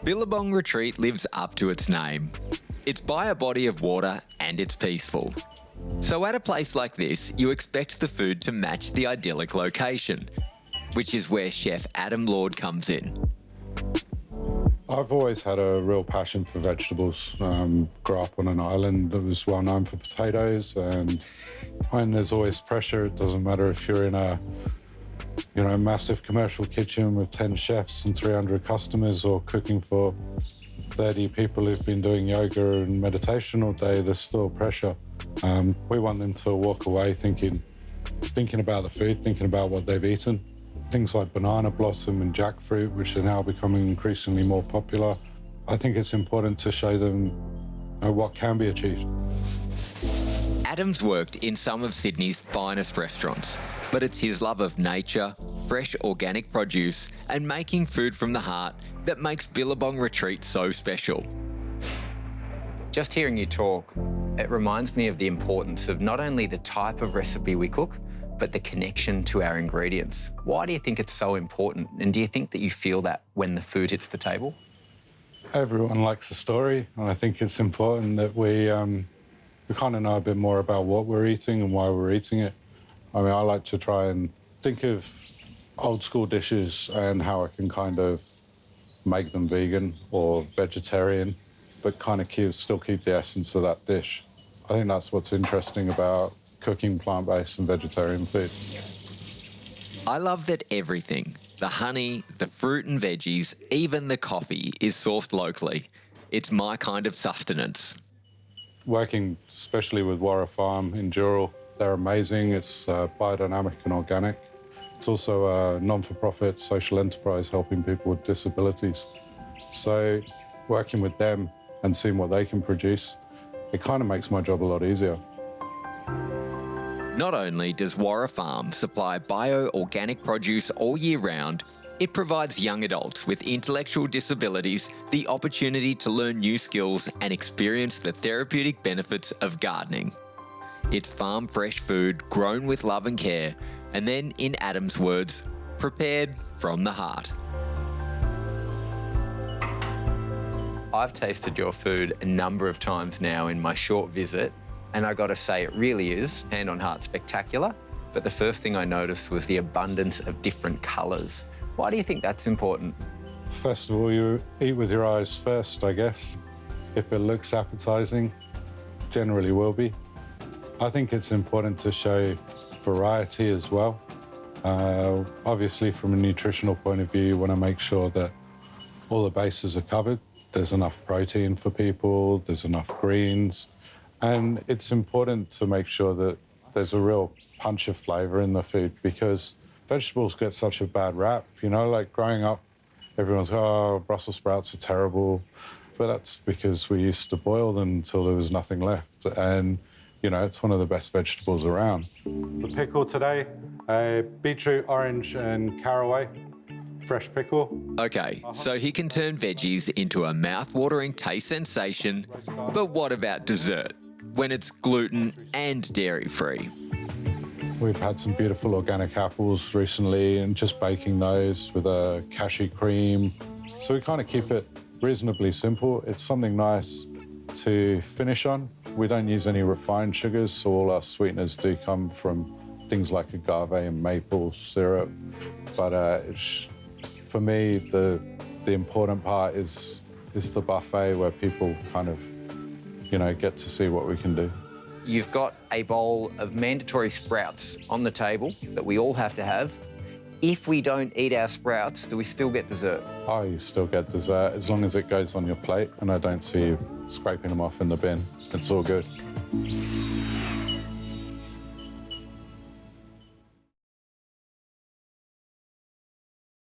Billabong Retreat lives up to its name. It's by a body of water and it's peaceful. So at a place like this, you expect the food to match the idyllic location, which is where Chef Adam Lord comes in. I've always had a real passion for vegetables. Grew up on an island that was well known for potatoes, and when there's always pressure, it doesn't matter if you're in a massive commercial kitchen with 10 chefs and 300 customers, or cooking for 30 people who've been doing yoga and meditation all day, there's still pressure. We want them to walk away thinking about the food, thinking about what they've eaten. Things like banana blossom and jackfruit, which are now becoming increasingly more popular. I think it's important to show them what can be achieved. Adam's worked in some of Sydney's finest restaurants, but it's his love of nature, fresh organic produce, and making food from the heart that makes Billabong Retreat so special. Just hearing you talk, it reminds me of the importance of not only the type of recipe we cook, but the connection to our ingredients. Why do you think it's so important? And do you think that you feel that when the food hits the table? Everyone likes a story, and I think it's important that we kind of know a bit more about what we're eating and why we're eating it. I mean, I like to try and think of old school dishes and how I can kind of make them vegan or vegetarian, but kind of still keep the essence of that dish. I think that's what's interesting about cooking plant-based and vegetarian food. I love that everything, the honey, the fruit and veggies, even the coffee, is sourced locally. It's my kind of sustenance. Working especially with Warra Farm in Dural, they're amazing. It's biodynamic and organic. It's also a non-for-profit social enterprise helping people with disabilities. So working with them and seeing what they can produce, it kind of makes my job a lot easier. Not only does Warra Farm supply bio-organic produce all year round, it provides young adults with intellectual disabilities the opportunity to learn new skills and experience the therapeutic benefits of gardening. It's farm-fresh food grown with love and care, and then, in Adam's words, prepared from the heart. I've tasted your food a number of times now in my short visit, and I gotta say, it really is, hand on heart, spectacular. But the first thing I noticed was the abundance of different colours. Why do you think that's important? First of all, you eat with your eyes first, I guess. If it looks appetizing, generally will be. I think it's important to show variety as well. Obviously, from a nutritional point of view, you want to make sure that all the bases are covered. There's enough protein for people, there's enough greens, and it's important to make sure that there's a real punch of flavour in the food, because vegetables get such a bad rap. Like growing up, everyone's, oh, Brussels sprouts are terrible. But that's because we used to boil them until there was nothing left. And, it's one of the best vegetables around. The pickle today, beetroot, orange and caraway, fresh pickle. Okay, so he can turn veggies into a mouth-watering taste sensation, but what about dessert, when it's gluten and dairy-free? We've had some beautiful organic apples recently and just baking those with a cashew cream. So we kind of keep it reasonably simple. It's something nice to finish on. We don't use any refined sugars, so all our sweeteners do come from things like agave and maple syrup. But for me, the important part is the buffet, where people kind of, get to see what we can do. You've got a bowl of mandatory sprouts on the table that we all have to have. If we don't eat our sprouts, do we still get dessert? Oh, you still get dessert, as long as it goes on your plate and I don't see you scraping them off in the bin. It's all good.